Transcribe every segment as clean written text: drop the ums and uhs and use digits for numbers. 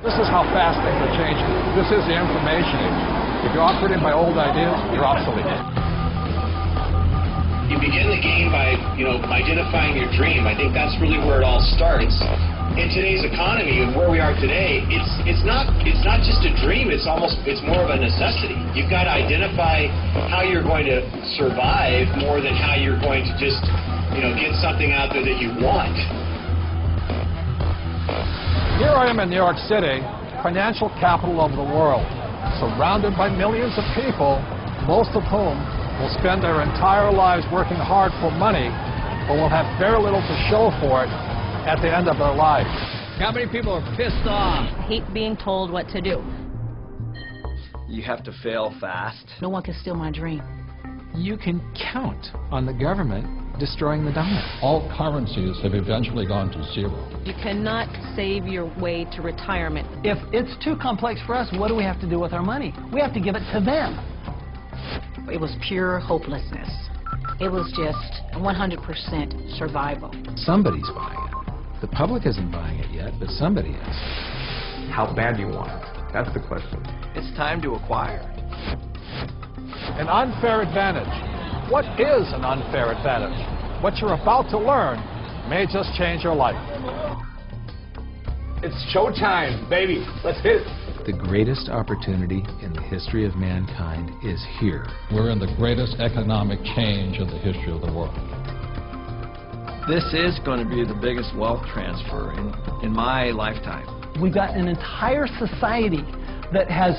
This is how fast things are changing. This is the information age. If you're operating by old ideas, you're obsolete. You begin the game by, identifying your dream. I think that's really where it all starts. In today's economy and where we are today, it's not just a dream. It's more of a necessity. You've got to identify how you're going to survive more than how you're going to just, get something out there that you want. Here I am in New York City, financial capital of the world, surrounded by millions of people, most of whom will spend their entire lives working hard for money, but will have very little to show for it at the end of their lives. How many people are pissed off? I hate being told what to do. You have to fail fast. No one can steal my dream. You can count on the government destroying the dollar. All currencies have eventually gone to zero. You cannot save your way to retirement. If it's too complex for us, what do we have to do with our money? We have to give it to them. It was pure hopelessness. It was just 100% survival. Somebody's buying it. The public isn't buying it yet, but somebody is. How bad do you want it? That's the question. It's time to acquire. An unfair advantage. What is an unfair advantage? What you're about to learn may just change your life. It's showtime, baby. Let's hit it. The greatest opportunity in the history of mankind is here. We're in the greatest economic change in the history of the world. This is going to be the biggest wealth transfer in my lifetime. We've got an entire society that has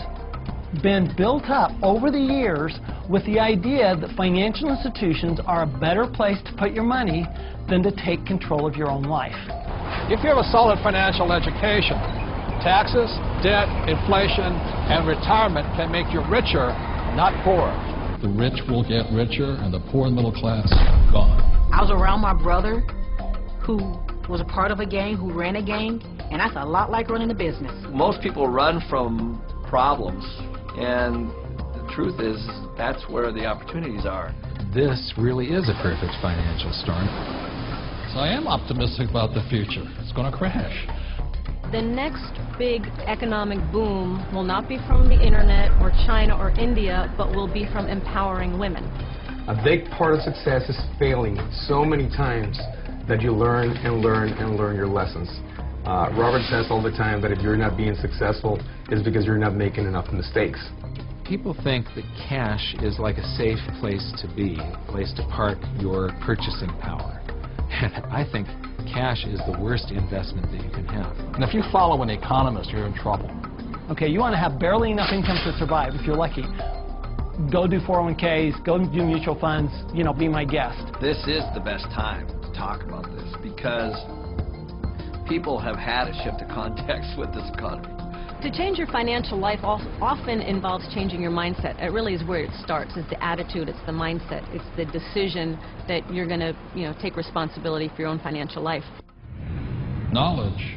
been built up over the years with the idea that financial institutions are a better place to put your money than to take control of your own life. If you have a solid financial education, taxes, debt, inflation, and retirement can make you richer, not poorer. The rich will get richer and the poor and middle class gone. I was around my brother who was a part of a gang, who ran a gang, and that's a lot like running a business. Most people run from problems, and the truth is that's where the opportunities are. This really is a perfect financial storm. So I am optimistic about the future. It's going to crash. The next big economic boom will not be from the internet or China or India, but will be from empowering women. A big part of success is failing so many times that you learn and learn and learn your lessons. Robert says all the time that if you're not being successful, it's because you're not making enough mistakes. People think that cash is like a safe place to be, a place to park your purchasing power. And I think cash is the worst investment that you can have. And if you follow an economist, you're in trouble. Okay, you want to have barely enough income to survive, if you're lucky. Go do 401ks, go do mutual funds, be my guest. This is the best time to talk about this because people have had to shift to context with this economy. To change your financial life often involves changing your mindset. It really is where it starts. It's the attitude, it's the mindset, it's the decision that you're going to, take responsibility for your own financial life. Knowledge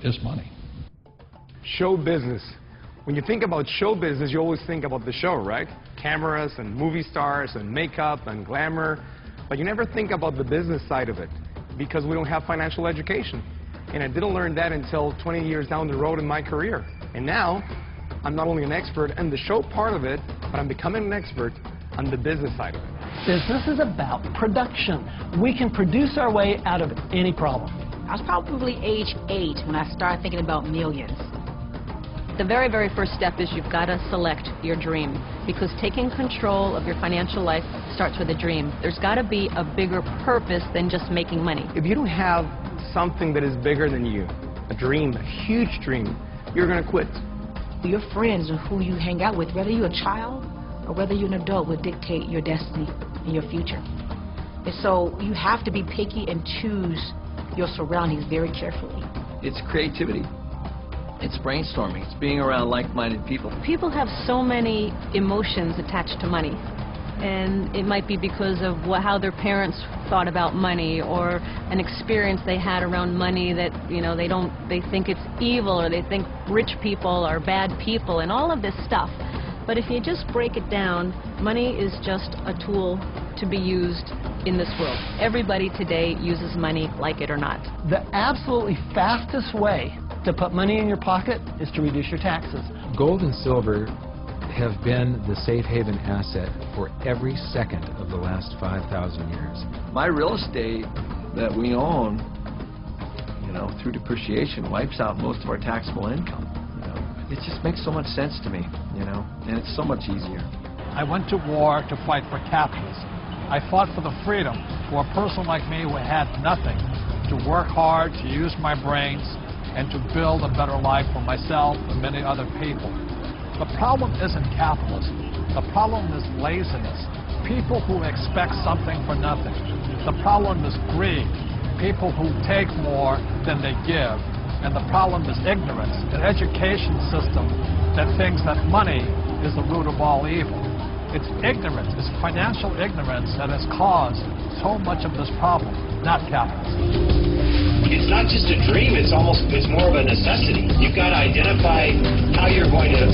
is money. Show business. When you think about show business, you always think about the show, right? Cameras and movie stars and makeup and glamour. But you never think about the business side of it because we don't have financial education. And I didn't learn that until 20 years down the road in my career. And now, I'm not only an expert in the show part of it, but I'm becoming an expert on the business side of it. Business is about production. We can produce our way out of any problem. I was probably age 8 when I started thinking about millions. The very, very first step is you've got to select your dream, because taking control of your financial life starts with a dream. There's got to be a bigger purpose than just making money. If you don't have something that is bigger than you, a dream, a huge dream, you're going to quit. Your friends and who you hang out with, whether you're a child or whether you're an adult, will dictate your destiny and your future. And so you have to be picky and choose your surroundings very carefully. It's creativity. It's brainstorming. It's being around like-minded people. People have so many emotions attached to money. And it might be because of how their parents thought about money, or an experience they had around money that, they think it's evil, or they think rich people are bad people, and all of this stuff. But if you just break it down, money is just a tool to be used in this world. Everybody today uses money, like it or not. The absolutely fastest way to put money in your pocket is to reduce your taxes. Gold and silver have been the safe haven asset for every second of the last 5,000 years. My real estate that we own, through depreciation, wipes out most of our taxable income. It just makes so much sense to me, and it's so much easier. I went to war to fight for capitalism. I fought for the freedom for a person like me who had nothing to work hard, to use my brains, and to build a better life for myself and many other people. The problem isn't capitalism. The problem is laziness. People who expect something for nothing. The problem is greed. People who take more than they give. And the problem is ignorance, an education system that thinks that money is the root of all evil. It's ignorance, it's financial ignorance that has caused so much of this problem, not capitalism. It's not just a dream, it's more of a necessity. You've got to identify how you're going to